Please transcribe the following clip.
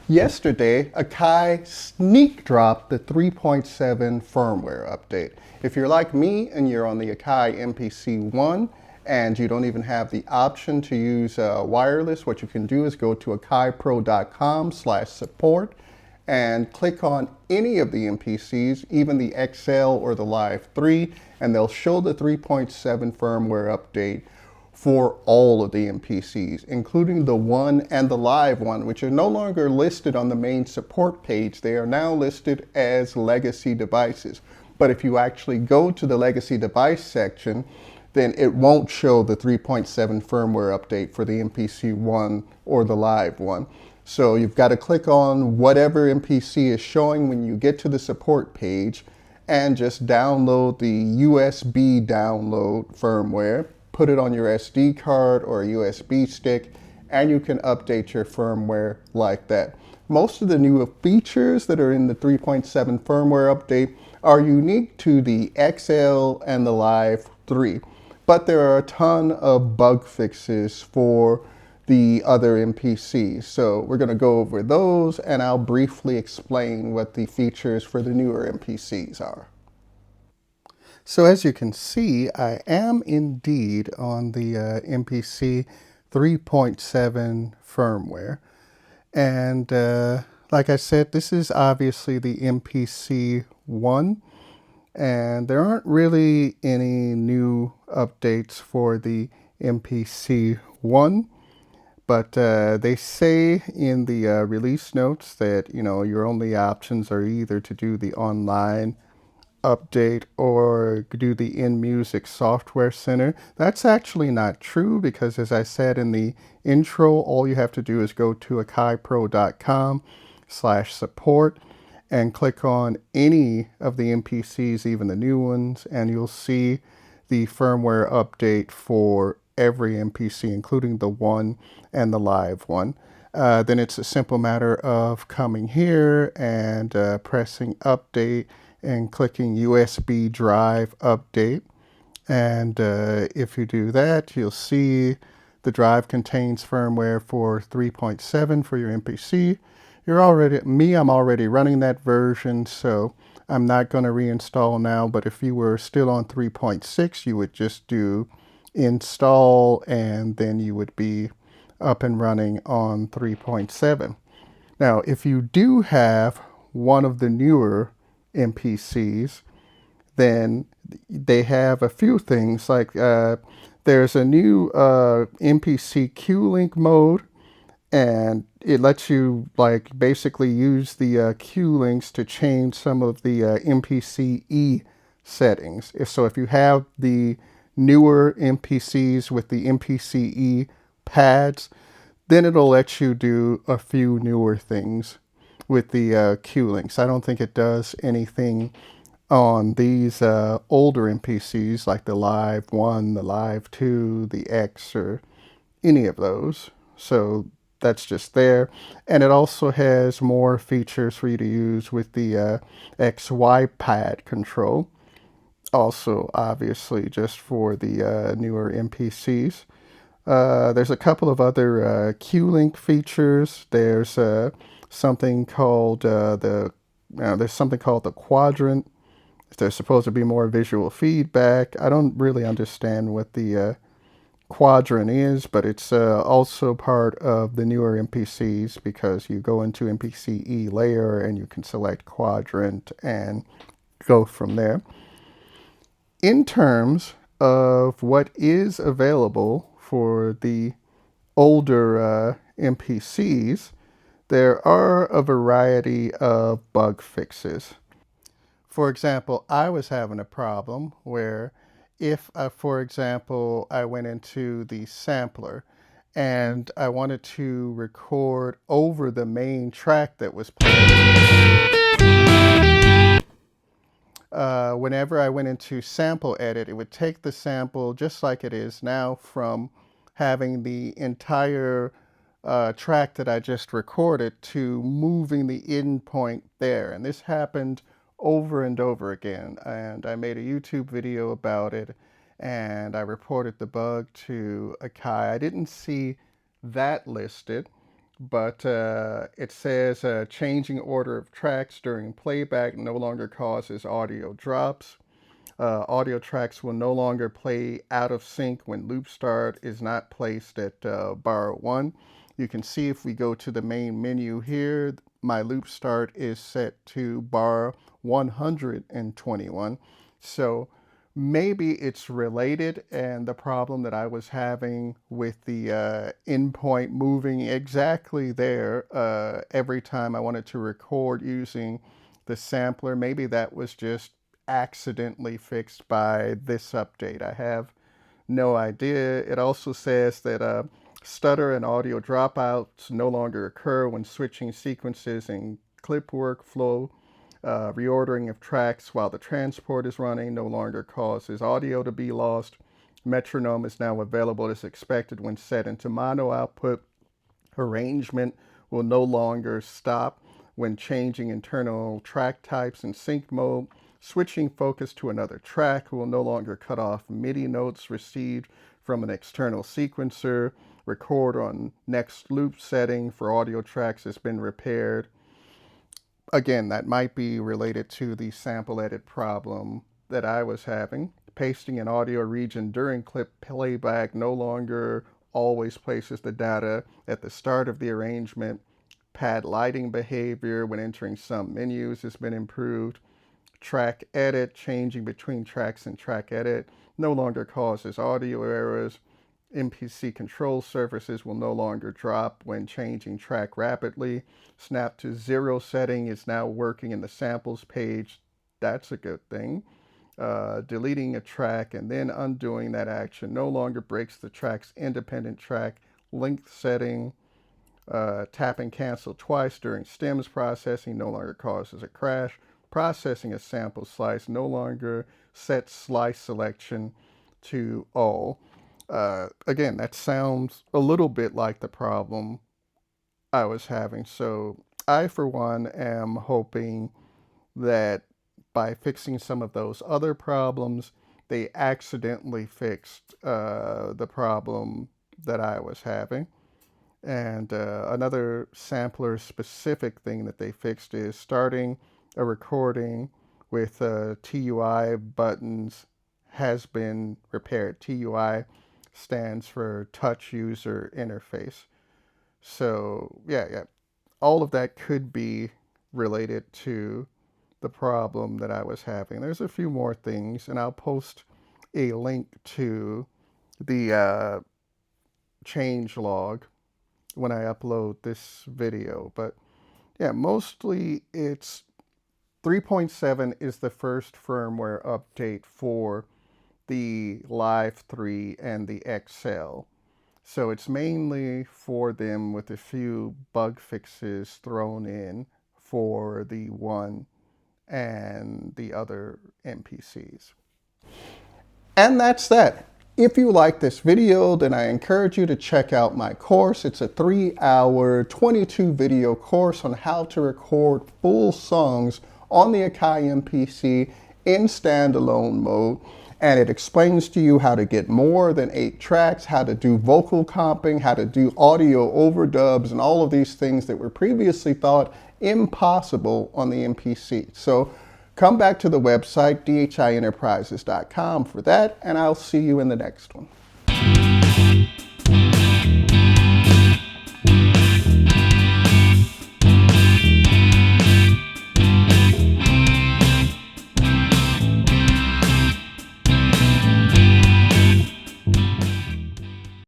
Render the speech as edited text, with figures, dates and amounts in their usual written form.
Yesterday, Akai sneak dropped the 3.7 firmware update. If you're like me and you're on the Akai MPC 1 and you don't even have the option to use wireless, what you can do is go to akaipro.com/support and click on any of the MPCs, even the XL or the Live 3, and they'll show the 3.7 firmware update for all of the MPCs, including the one and the live one, which are no longer listed on the main support page. They are now listed as legacy devices. But if you actually go to the legacy device section, then it won't show the 3.7 firmware update for the MPC 1 or the live one. So you've got to click on whatever MPC is showing when you get to the support page and just download the USB download firmware, put it on your SD card or a USB stick, and you can update your firmware like that. Most of the newer features that are in the 3.7 firmware update are unique to the XL and the Live 3, but there are a ton of bug fixes for the other MPCs. So we're going to go over those, and I'll briefly explain what the features for the newer MPCs are. So as you can see, I am indeed on the MPC 3.7 firmware. And like I said, this is obviously the MPC 1. And there aren't really any new updates for the MPC 1. But they say in the release notes that, your only options are either to do the online update or do the InMusic Software Center. That's actually not true because, as I said in the intro, all you have to do is go to akaipro.com/support and click on any of the MPCs, even the new ones, and you'll see the firmware update for every MPC, including the one and the live one. Then it's a simple matter of coming here and pressing update and clicking USB drive update. And if you do that, you'll see the drive contains firmware for 3.7 for your MPC. I'm already running that version, so I'm not going to reinstall now. But if you were still on 3.6, you would just do install, and then you would be up and running on 3.7. Now, if you do have one of the newer MPCs, then they have a few things like there's a new MPC Q-Link mode, and it lets you basically use the Q-Links to change some of the MPCE settings. So if you have the newer MPCs with the MPCE pads, then it'll let you do a few newer things with the Q-Links. I don't think it does anything on these older MPCs like the Live 1, the Live 2, the X, or any of those. So that's just there. And it also has more features for you to use with the XY pad control. Also, obviously, just for the newer MPCs. There's a couple of other Q-Link features. There's something called there's something called the quadrant. There's supposed to be more visual feedback. I don't really understand what the quadrant is, but it's also part of the newer MPCs because you go into MPCE layer and you can select quadrant and go from there. In terms of what is available for the older MPCs, there are a variety of bug fixes. For example, I was having a problem where if, for example, I went into the sampler and I wanted to record over the main track that was playing, whenever I went into sample edit, it would take the sample just like it is now from having the entire track that I just recorded to moving the endpoint there. And this happened over and over again. And I made a YouTube video about it and I reported the bug to Akai. I didn't see that listed, but it says changing order of tracks during playback no longer causes audio drops. Audio tracks will no longer play out of sync when loop start is not placed at bar 1. You can see if we go to the main menu here, my loop start is set to bar 121. So maybe it's related, and the problem that I was having with the endpoint moving exactly there every time I wanted to record using the sampler, maybe that was just accidentally fixed by this update. I have no idea. It also says that stutter and audio dropouts no longer occur when switching sequences in clip workflow. Reordering of tracks while the transport is running no longer causes audio to be lost. Metronome is now available as expected when set into mono output. Arrangement will no longer stop when changing internal track types in sync mode. Switching focus to another track will no longer cut off MIDI notes received from an external sequencer. Record on next loop setting for audio tracks has been repaired. Again, that might be related to the sample edit problem that I was having. Pasting an audio region during clip playback no longer always places the data at the start of the arrangement. Pad lighting behavior when entering some menus has been improved. Track edit, changing between tracks and track edit, no longer causes audio errors. MPC control surfaces will no longer drop when changing track rapidly. Snap to 0 setting is now working in the samples page. That's a good thing. Deleting a track and then undoing that action no longer breaks the track's independent track length setting. Tap and cancel twice during stems processing no longer causes a crash. Processing a sample slice no longer sets slice selection to all. Again, that sounds a little bit like the problem I was having. So I, for one, am hoping that by fixing some of those other problems, they accidentally fixed the problem that I was having. And another sampler specific thing that they fixed is starting a recording with TUI buttons has been repaired. TUI stands for Touch User Interface. So yeah, all of that could be related to the problem that I was having. There's a few more things, and I'll post a link to the change log when I upload this video. But yeah, mostly it's 3.7 is the first firmware update for the Live 3 and the XL. So it's mainly for them with a few bug fixes thrown in for the 1 and the other MPCs. And that's that. If you like this video, then I encourage you to check out my course. It's a 3-hour, 22 video course on how to record full songs on the Akai MPC in standalone mode. And it explains to you how to get more than 8 tracks, how to do vocal comping, how to do audio overdubs, and all of these things that were previously thought impossible on the MPC. So come back to the website, DHIEnterprises.com for that, and I'll see you in the next one.